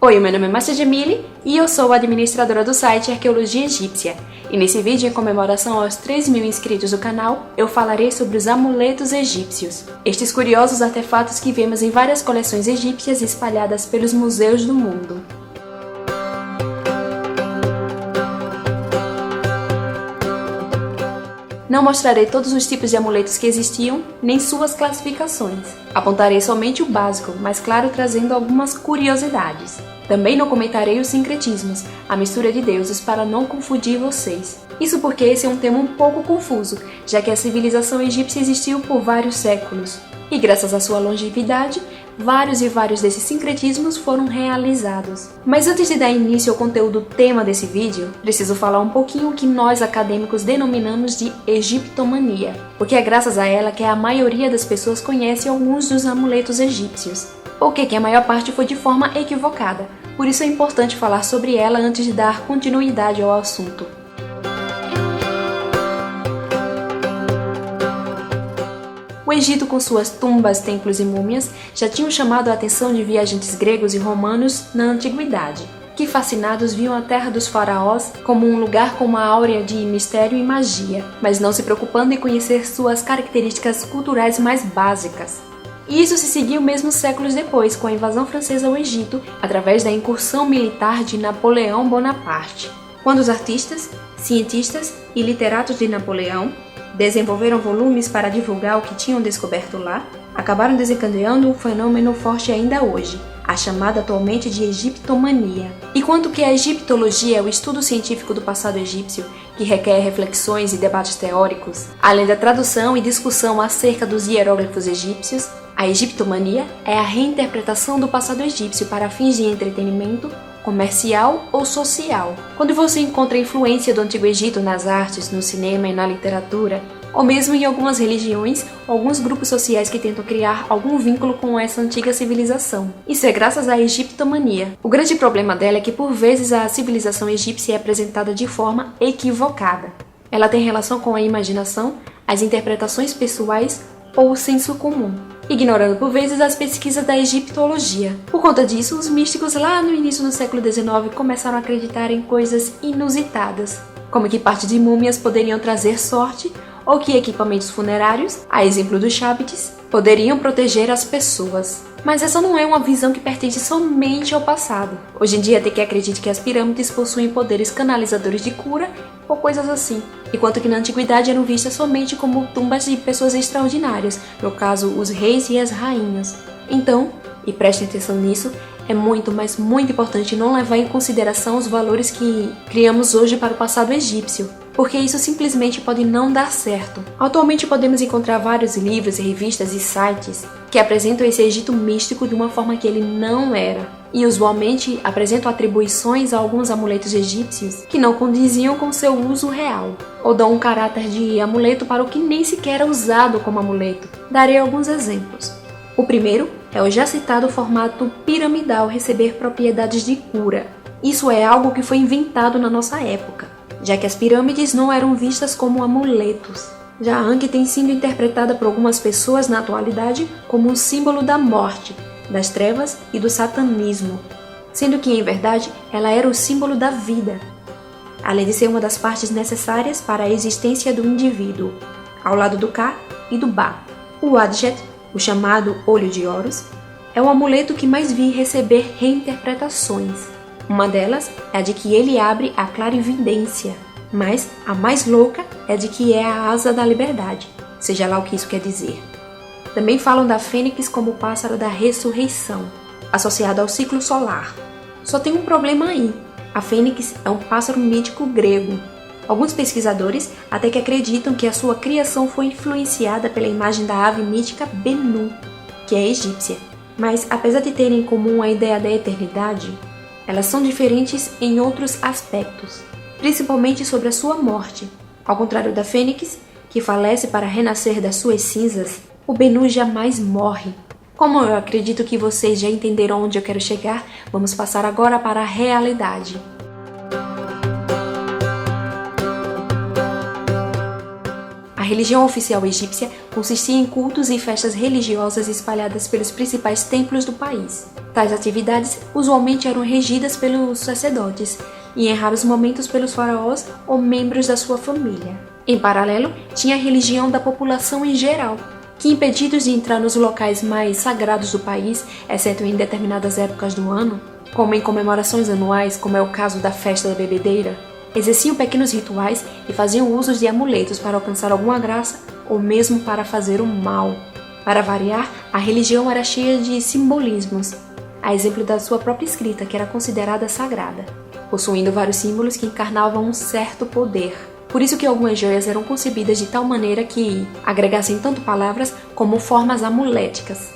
Oi, meu nome é Márcia Jamile e eu sou a administradora do site Arqueologia Egípcia. E nesse vídeo, em comemoração aos 3.000 inscritos do canal, eu falarei sobre os amuletos egípcios. Estes curiosos artefatos que vemos em várias coleções egípcias espalhadas pelos museus do mundo. Não mostrarei todos os tipos de amuletos que existiam, nem suas classificações. Apontarei somente o básico, mas claro, trazendo algumas curiosidades. Também não comentarei os sincretismos, a mistura de deuses, para não confundir vocês. Isso porque esse é um tema um pouco confuso, já que a civilização egípcia existiu por vários séculos. E graças à sua longevidade, vários desses sincretismos foram realizados. Mas antes de dar início ao conteúdo tema desse vídeo, preciso falar um pouquinho o que nós acadêmicos denominamos de egiptomania, porque é graças a ela que a maioria das pessoas conhece alguns dos amuletos egípcios, porque que a maior parte foi de forma equivocada. Por isso é importante falar sobre ela antes de dar continuidade ao assunto. O Egito, com suas tumbas, templos e múmias, já tinham chamado a atenção de viajantes gregos e romanos na antiguidade, que fascinados viam a terra dos faraós como um lugar com uma áurea de mistério e magia, mas não se preocupando em conhecer suas características culturais mais básicas. E isso se seguiu mesmo séculos depois, com a invasão francesa ao Egito, através da incursão militar de Napoleão Bonaparte, quando os artistas, cientistas e literatos de Napoleão desenvolveram volumes para divulgar o que tinham descoberto lá, acabaram desencadeando um fenômeno forte ainda hoje, a chamada atualmente de egiptomania. E quanto que a egiptologia é o estudo científico do passado egípcio, que requer reflexões e debates teóricos, além da tradução e discussão acerca dos hieróglifos egípcios, a egiptomania é a reinterpretação do passado egípcio para fins de entretenimento, comercial ou social. Quando você encontra a influência do Antigo Egito nas artes, no cinema e na literatura, ou mesmo em algumas religiões ou alguns grupos sociais que tentam criar algum vínculo com essa antiga civilização. Isso é graças à egiptomania. O grande problema dela é que por vezes a civilização egípcia é apresentada de forma equivocada. Ela tem relação com a imaginação, as interpretações pessoais ou o senso comum, ignorando por vezes as pesquisas da egiptologia. Por conta disso, os místicos lá no início do século XIX começaram a acreditar em coisas inusitadas, como que partes de múmias poderiam trazer sorte, ou que equipamentos funerários, a exemplo dos chapites, poderiam proteger as pessoas. Mas essa não é uma visão que pertence somente ao passado. Hoje em dia tem que acreditar que as pirâmides possuem poderes canalizadores de cura ou coisas assim, enquanto que na antiguidade eram vistas somente como tumbas de pessoas extraordinárias, no caso os reis e as rainhas. Então, e prestem atenção nisso, é muito, mas muito importante não levar em consideração os valores que criamos hoje para o passado egípcio, porque isso simplesmente pode não dar certo. Atualmente podemos encontrar vários livros, revistas e sites que apresentam esse Egito místico de uma forma que ele não era, e usualmente apresentam atribuições a alguns amuletos egípcios que não condiziam com seu uso real, ou dão um caráter de amuleto para o que nem sequer é usado como amuleto. Darei alguns exemplos. O primeiro é o já citado formato piramidal receber propriedades de cura. Isso é algo que foi inventado na nossa época, já que as pirâmides não eram vistas como amuletos. Já a Ankh tem sido interpretada por algumas pessoas na atualidade como um símbolo da morte, das trevas e do satanismo, sendo que, em verdade, ela era o símbolo da vida, além de ser uma das partes necessárias para a existência do indivíduo, ao lado do Ka e do Ba. O Adjet, o chamado Olho de Horus, é o amuleto que mais vi receber reinterpretações. Uma delas é a de que ele abre a clarividência, mas a mais louca é a de que é a asa da liberdade, seja lá o que isso quer dizer. Também falam da fênix como o pássaro da ressurreição, associado ao ciclo solar. Só tem um problema aí, a fênix é um pássaro mítico grego. Alguns pesquisadores até que acreditam que a sua criação foi influenciada pela imagem da ave mítica Benu, que é egípcia. Mas apesar de terem em comum a ideia da eternidade, elas são diferentes em outros aspectos, principalmente sobre a sua morte. Ao contrário da fênix, que falece para renascer das suas cinzas, o Benu jamais morre. Como eu acredito que vocês já entenderam onde eu quero chegar, vamos passar agora para a realidade. A religião oficial egípcia consistia em cultos e festas religiosas espalhadas pelos principais templos do país. Tais atividades usualmente eram regidas pelos sacerdotes e, em raros momentos, pelos faraós ou membros da sua família. Em paralelo, tinha a religião da população em geral, que, impedidos de entrar nos locais mais sagrados do país, exceto em determinadas épocas do ano, como em comemorações anuais, como é o caso da festa da bebedeira, exerciam pequenos rituais e faziam uso de amuletos para alcançar alguma graça ou mesmo para fazer o mal. Para variar, a religião era cheia de simbolismos, a exemplo da sua própria escrita, que era considerada sagrada, possuindo vários símbolos que encarnavam um certo poder. Por isso que algumas joias eram concebidas de tal maneira que agregassem tanto palavras como formas amuléticas.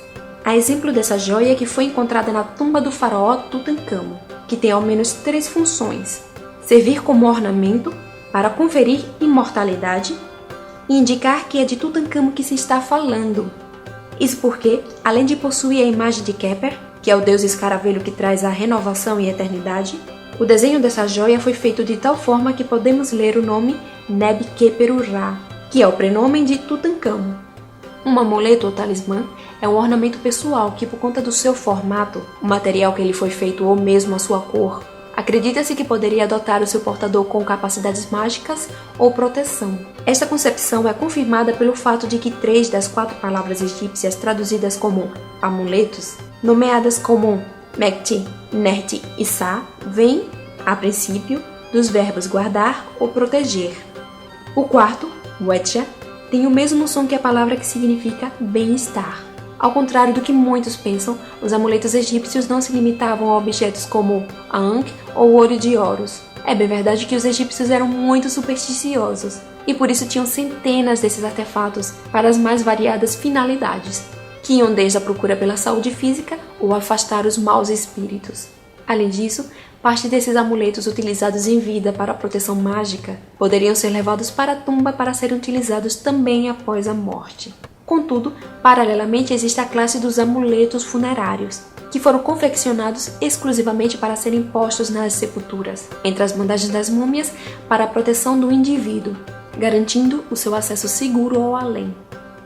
A exemplo dessa joia que foi encontrada na tumba do faraó Tutancâmon, que tem ao menos 3 funções: servir como ornamento para conferir imortalidade e indicar que é de Tutancâmon que se está falando. Isso porque, além de possuir a imagem de Keper, que é o deus escaravelho que traz a renovação e eternidade, o desenho dessa joia foi feito de tal forma que podemos ler o nome Neb-Keper-Ur-Ra, que é o prenome de Tutancâmon. Um amuleto ou talismã é um ornamento pessoal que, por conta do seu formato, o material que ele foi feito ou mesmo a sua cor, acredita-se que poderia dotar o seu portador com capacidades mágicas ou proteção. Esta concepção é confirmada pelo fato de que 3 das 4 palavras egípcias traduzidas como amuletos, nomeadas como Mekti, Nerti e Sa, vêm, a princípio, dos verbos guardar ou proteger. O quarto, Wetja, tem o mesmo som que a palavra que significa bem-estar. Ao contrário do que muitos pensam, os amuletos egípcios não se limitavam a objetos como a Ankh ou o olho de Horus. É bem verdade que os egípcios eram muito supersticiosos e por isso tinham centenas desses artefatos para as mais variadas finalidades, que iam desde a procura pela saúde física ou afastar os maus espíritos. Além disso, parte desses amuletos utilizados em vida para a proteção mágica poderiam ser levados para a tumba para serem utilizados também após a morte. Contudo, paralelamente existe a classe dos amuletos funerários, que foram confeccionados exclusivamente para serem postos nas sepulturas, entre as bandagens das múmias, para a proteção do indivíduo, garantindo o seu acesso seguro ao além.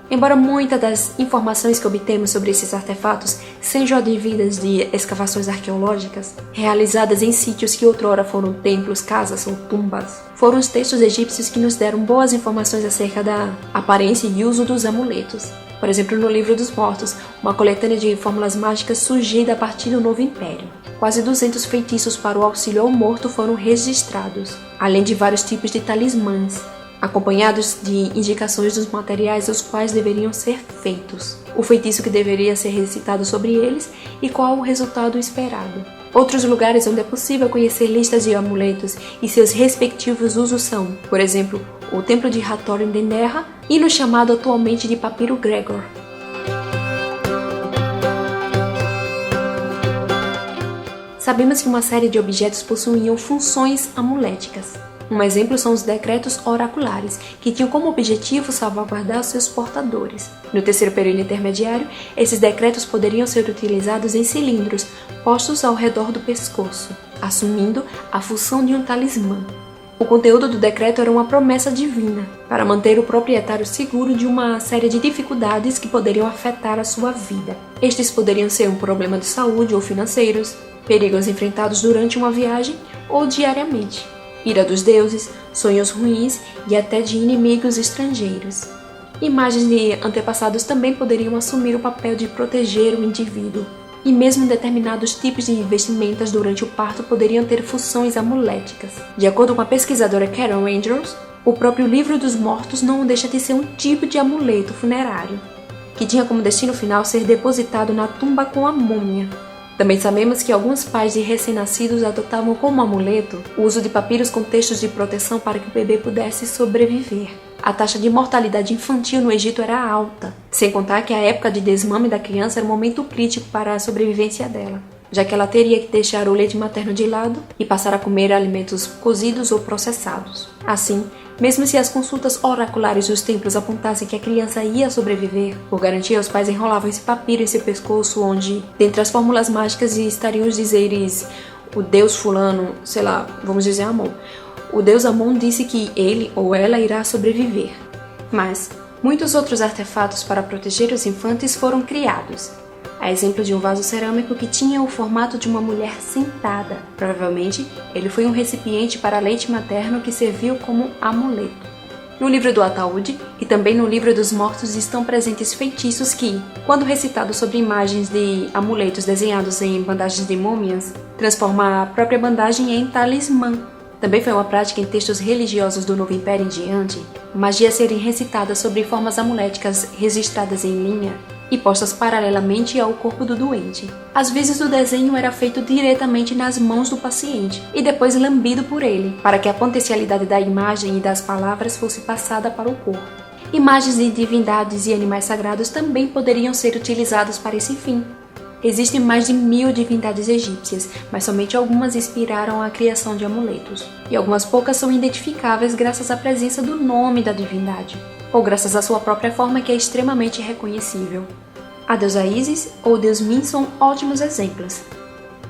Embora muitas das informações que obtemos sobre esses artefatos sejam advindas de escavações arqueológicas, realizadas em sítios que outrora foram templos, casas ou tumbas, foram os textos egípcios que nos deram boas informações acerca da aparência e uso dos amuletos. Por exemplo, no Livro dos Mortos, uma coletânea de fórmulas mágicas surgida a partir do Novo Império. Quase 200 feitiços para o auxílio ao morto foram registrados, além de vários tipos de talismãs, acompanhados de indicações dos materiais os quais deveriam ser feitos, o feitiço que deveria ser recitado sobre eles e qual o resultado esperado. Outros lugares onde é possível conhecer listas de amuletos e seus respectivos usos são, por exemplo, o Templo de Hathor em Denderah e no chamado atualmente de Papiro Gregor. Sabemos que uma série de objetos possuíam funções amuléticas. Um exemplo são os decretos oraculares, que tinham como objetivo salvaguardar seus portadores. No terceiro período intermediário, esses decretos poderiam ser utilizados em cilindros postos ao redor do pescoço, assumindo a função de um talismã. O conteúdo do decreto era uma promessa divina, para manter o proprietário seguro de uma série de dificuldades que poderiam afetar a sua vida. Estes poderiam ser um problema de saúde ou financeiros, perigos enfrentados durante uma viagem ou diariamente, ira dos deuses, sonhos ruins e até de inimigos estrangeiros. Imagens de antepassados também poderiam assumir o papel de proteger o indivíduo, e mesmo determinados tipos de vestimentas durante o parto poderiam ter funções amuléticas. De acordo com a pesquisadora Karen Andrews, o próprio Livro dos Mortos não deixa de ser um tipo de amuleto funerário, que tinha como destino final ser depositado na tumba com a múmia. Também sabemos que alguns pais de recém-nascidos adotavam como amuleto o uso de papiros com textos de proteção para que o bebê pudesse sobreviver. A taxa de mortalidade infantil no Egito era alta, sem contar que a época de desmame da criança era um momento crítico para a sobrevivência dela, já que ela teria que deixar o leite materno de lado e passar a comer alimentos cozidos ou processados. Assim, mesmo se as consultas oraculares dos templos apontassem que a criança ia sobreviver, por garantia os pais enrolavam esse papiro em seu pescoço onde, dentre as fórmulas mágicas, estariam os dizeres o deus fulano, sei lá, vamos dizer Amon. O deus Amon disse que ele ou ela irá sobreviver. Mas muitos outros artefatos para proteger os infantes foram criados. A exemplo de um vaso cerâmico que tinha o formato de uma mulher sentada. Provavelmente, ele foi um recipiente para leite materno que serviu como amuleto. No livro do ataúde e também no livro dos mortos estão presentes feitiços que, quando recitados sobre imagens de amuletos desenhados em bandagens de múmias, transformam a própria bandagem em talismã. Também foi uma prática em textos religiosos do Novo Império em diante, magias serem recitadas sobre formas amuléticas registradas em linha e postas paralelamente ao corpo do doente. Às vezes o desenho era feito diretamente nas mãos do paciente e depois lambido por ele, para que a potencialidade da imagem e das palavras fosse passada para o corpo. Imagens de divindades e animais sagrados também poderiam ser utilizadas para esse fim. Existem mais de 1000 divindades egípcias, mas somente algumas inspiraram a criação de amuletos, e algumas poucas são identificáveis graças à presença do nome da divindade, ou graças à sua própria forma que é extremamente reconhecível. A deusa Ísis ou deus Min são ótimos exemplos.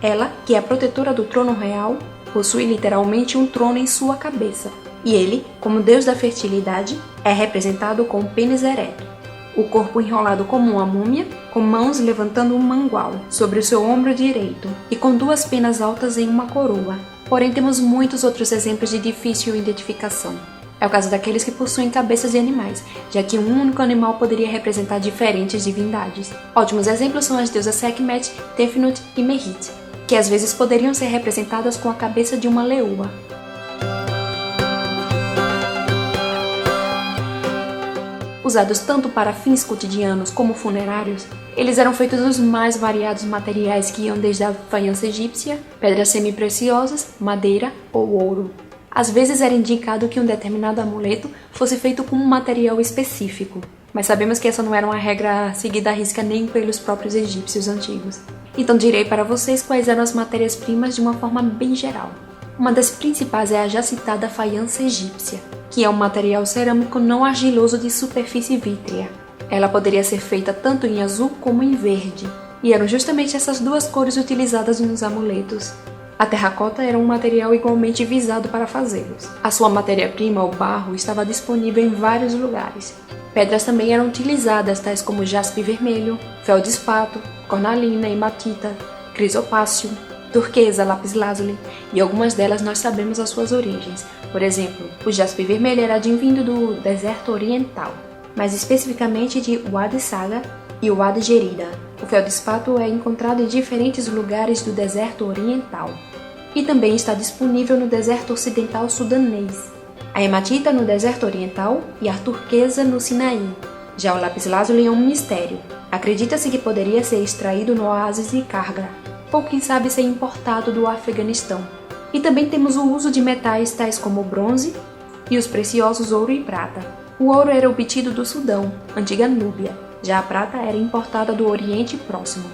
Ela, que é a protetora do trono real, possui literalmente um trono em sua cabeça, e ele, como deus da fertilidade, é representado com o pênis ereto, o corpo enrolado como uma múmia, com mãos levantando um mangual sobre o seu ombro direito e com 2 penas altas em uma coroa. Porém, temos muitos outros exemplos de difícil identificação. É o caso daqueles que possuem cabeças de animais, já que um único animal poderia representar diferentes divindades. Ótimos exemplos são as deusas Sekhmet, Tefnut e Mehit, que às vezes poderiam ser representadas com a cabeça de uma leoa. Usados tanto para fins cotidianos como funerários, eles eram feitos dos mais variados materiais que iam desde a faiança egípcia, pedras semi-preciosas, madeira ou ouro. Às vezes era indicado que um determinado amuleto fosse feito com um material específico, mas sabemos que essa não era uma regra seguida à risca nem pelos próprios egípcios antigos. Então direi para vocês quais eram as matérias-primas de uma forma bem geral. Uma das principais é a já citada faiança egípcia, que é um material cerâmico não argiloso de superfície vítrea. Ela poderia ser feita tanto em azul como em verde, e eram justamente essas 2 cores utilizadas nos amuletos. A terracota era um material igualmente visado para fazê-los. A sua matéria-prima, o barro, estava disponível em vários lugares. Pedras também eram utilizadas, tais como jaspe vermelho, feldespato, cornalina, hematita, crisopácio, turquesa, lápis-lazuli, e algumas delas nós sabemos as suas origens. Por exemplo, o jaspe vermelho era advindo do deserto oriental, mais especificamente de Wadi Saga e Wadi Gerida. O feldespato é encontrado em diferentes lugares do deserto oriental e também está disponível no deserto ocidental sudanês. A hematita no deserto oriental e a turquesa no Sinaí. Já o lápis-lazuli é um mistério. Acredita-se que poderia ser extraído no oásis de Kargra, ou quem sabe ser importado do Afeganistão. E também temos o uso de metais tais como o bronze e os preciosos ouro e prata. O ouro era obtido do Sudão, antiga Núbia, já a prata era importada do Oriente Próximo.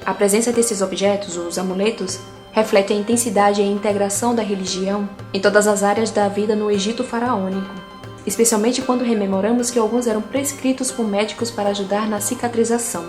A presença desses objetos, os amuletos, reflete a intensidade e a integração da religião em todas as áreas da vida no Egito faraônico, especialmente quando rememoramos que alguns eram prescritos por médicos para ajudar na cicatrização.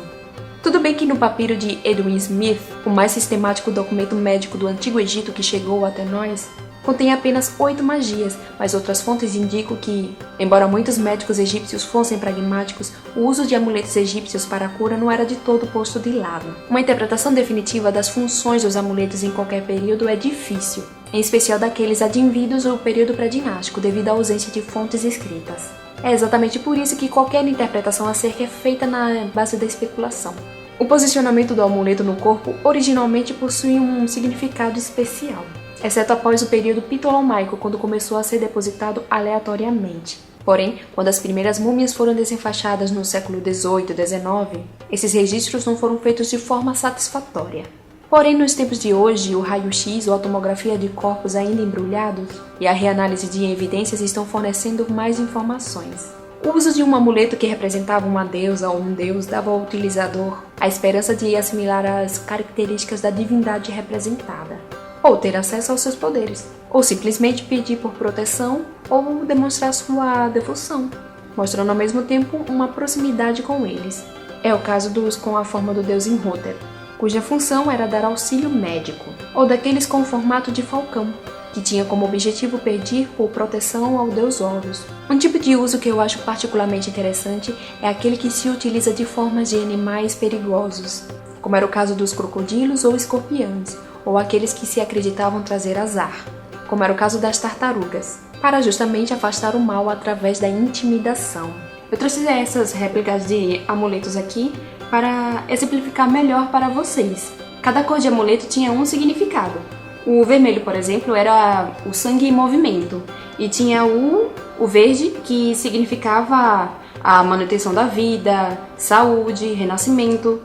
Tudo bem que no papiro de Edwin Smith, o mais sistemático documento médico do Antigo Egito que chegou até nós, contém apenas 8 magias, mas outras fontes indicam que, embora muitos médicos egípcios fossem pragmáticos, o uso de amuletos egípcios para a cura não era de todo posto de lado. Uma interpretação definitiva das funções dos amuletos em qualquer período é difícil, em especial daqueles advindos do período pré-dinástico, devido à ausência de fontes escritas. É exatamente por isso que qualquer interpretação acerca é feita na base da especulação. O posicionamento do amuleto no corpo originalmente possui um significado especial, exceto após o período ptolomaico, quando começou a ser depositado aleatoriamente. Porém, quando as primeiras múmias foram desenfaixadas no século XVIII e XIX, esses registros não foram feitos de forma satisfatória. Porém, nos tempos de hoje, o raio-x ou a tomografia de corpos ainda embrulhados e a reanálise de evidências estão fornecendo mais informações. O uso de um amuleto que representava uma deusa ou um deus dava ao utilizador a esperança de assimilar as características da divindade representada, ou ter acesso aos seus poderes, ou simplesmente pedir por proteção ou demonstrar sua devoção, mostrando ao mesmo tempo uma proximidade com eles. É o caso dos com a forma do deus Imhotep, cuja função era dar auxílio médico, ou daqueles com o formato de falcão, que tinha como objetivo pedir por proteção ao deus Horus. Um tipo de uso que eu acho particularmente interessante é aquele que se utiliza de formas de animais perigosos, como era o caso dos crocodilos ou escorpiões, ou aqueles que se acreditavam trazer azar, como era o caso das tartarugas, para justamente afastar o mal através da intimidação. Eu trouxe essas réplicas de amuletos aqui para exemplificar melhor para vocês. Cada cor de amuleto tinha um significado. O vermelho, por exemplo, era o sangue em movimento, e tinha o verde, que significava a manutenção da vida, saúde, renascimento,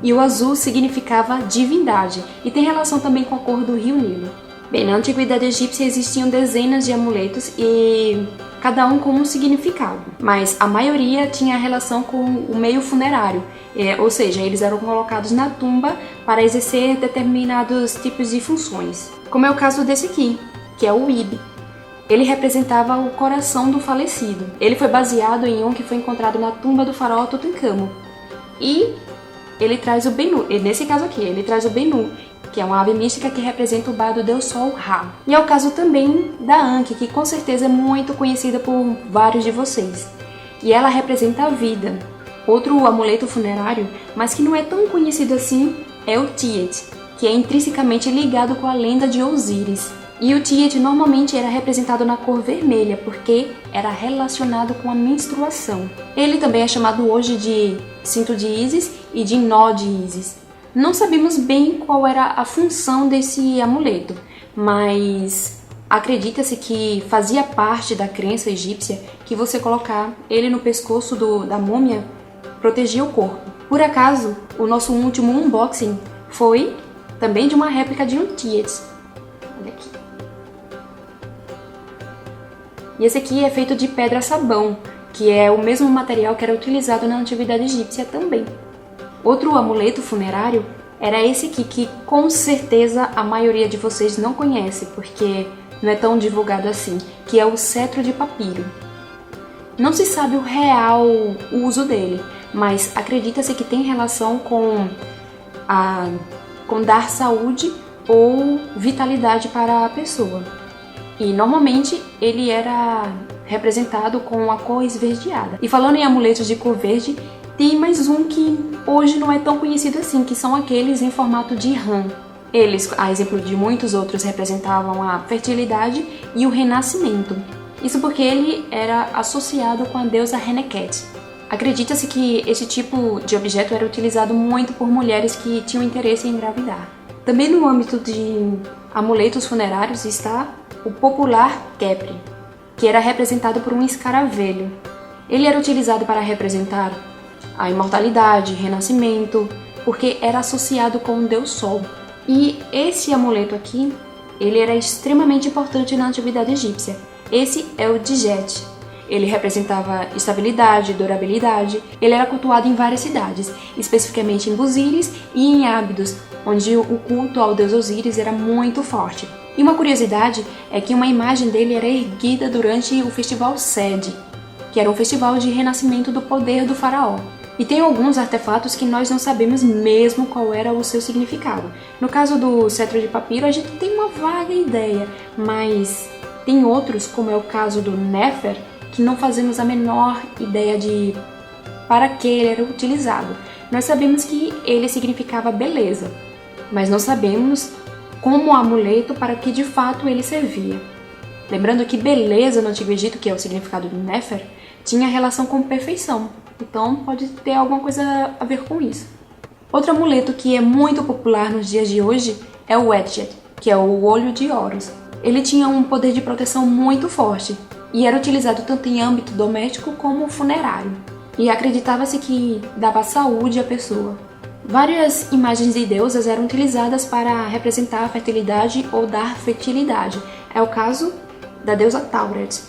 e o azul significava divindade, e tem relação também com a cor do rio Nilo. Bem, na antiguidade egípcia existiam dezenas de amuletos e cada um com um significado, mas a maioria tinha relação com o meio funerário, ou seja, eles eram colocados na tumba para exercer determinados tipos de funções, como é o caso desse aqui, que é o Ibi. Ele representava o coração do falecido. Ele foi baseado em um que foi encontrado na tumba do faraó Tutankhamon. E ele traz o Benu, nesse caso aqui, ele traz o Benu, que é uma ave mística que representa o bar do deus Sol Ra. E é o caso também da Anki, que com certeza é muito conhecida por vários de vocês. E ela representa a vida. Outro amuleto funerário, mas que não é tão conhecido assim, é o Tiet, que é intrinsecamente ligado com a lenda de Osíris. E o Tiet normalmente era representado na cor vermelha, porque era relacionado com a menstruação. Ele também é chamado hoje de cinto de Ísis e de nó de Ísis. Não sabemos bem qual era a função desse amuleto, mas acredita-se que fazia parte da crença egípcia que você colocar ele no pescoço da múmia protegia o corpo. Por acaso, o nosso último unboxing foi também de uma réplica de um Tiet. Olha aqui. E esse aqui é feito de pedra-sabão, que é o mesmo material que era utilizado na antiguidade egípcia também. Outro amuleto funerário era esse aqui, que com certeza a maioria de vocês não conhece, porque não é tão divulgado assim, que é o cetro de papiro. Não se sabe o real uso dele, mas acredita-se que tem relação com dar saúde ou vitalidade para a pessoa. E normalmente ele era representado com a cor esverdeada. E falando em amuletos de cor verde, tem mais um que hoje não é tão conhecido assim, que são aqueles em formato de rã. Eles, a exemplo de muitos outros, representavam a fertilidade e o renascimento. Isso porque ele era associado com a deusa Reneket. Acredita-se que esse tipo de objeto era utilizado muito por mulheres que tinham interesse em engravidar. Também no âmbito de amuletos funerários está o popular Khepri, que era representado por um escaravelho. Ele era utilizado para representar a imortalidade, renascimento, porque era associado com o deus Sol. E esse amuleto aqui, ele era extremamente importante na antiguidade egípcia. Esse é o Djet. Ele representava estabilidade, durabilidade. Ele era cultuado em várias cidades, especificamente em Buziris e em Ábidos, onde o culto ao deus Osíris era muito forte. E uma curiosidade é que uma imagem dele era erguida durante o festival Sed, que era um festival de renascimento do poder do faraó. E tem alguns artefatos que nós não sabemos mesmo qual era o seu significado. No caso do cetro de papiro, a gente tem uma vaga ideia, mas tem outros, como é o caso do Nefer, que não fazemos a menor ideia de para que ele era utilizado. Nós sabemos que ele significava beleza, mas não sabemos como amuleto para que de fato ele servia. Lembrando que beleza no Antigo Egito, que é o significado do Nefer, tinha relação com perfeição. Então pode ter alguma coisa a ver com isso. Outro amuleto que é muito popular nos dias de hoje é o Wedget, que é o olho de Horus. Ele tinha um poder de proteção muito forte e era utilizado tanto em âmbito doméstico como funerário. E acreditava-se que dava saúde à pessoa. Várias imagens de deusas eram utilizadas para representar a fertilidade ou dar fertilidade. É o caso da deusa Tauret.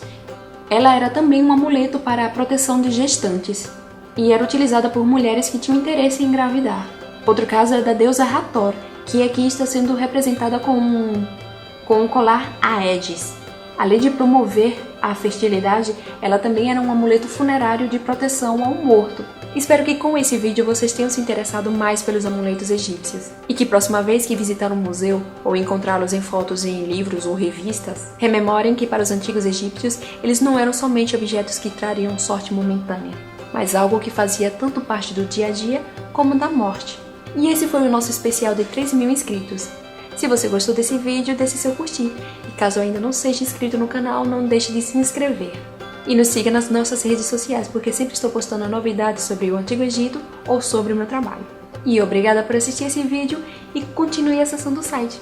Ela era também um amuleto para a proteção de gestantes e era utilizada por mulheres que tinham interesse em engravidar. Outro caso é da deusa Hathor, que aqui está sendo representada com um colar Aedes. Além de promover A fertilidade, ela também era um amuleto funerário de proteção ao morto. Espero que com esse vídeo vocês tenham se interessado mais pelos amuletos egípcios e que próxima vez que visitar um museu ou encontrá-los em fotos em livros ou revistas, rememorem que para os antigos egípcios eles não eram somente objetos que trariam sorte momentânea, mas algo que fazia tanto parte do dia a dia como da morte. E esse foi o nosso especial de 3.000 inscritos. Se você gostou desse vídeo, deixe seu curtir. E caso ainda não seja inscrito no canal, não deixe de se inscrever. E nos siga nas nossas redes sociais, porque sempre estou postando novidades sobre o Antigo Egito ou sobre o meu trabalho. E obrigada por assistir esse vídeo e continue acessando o site.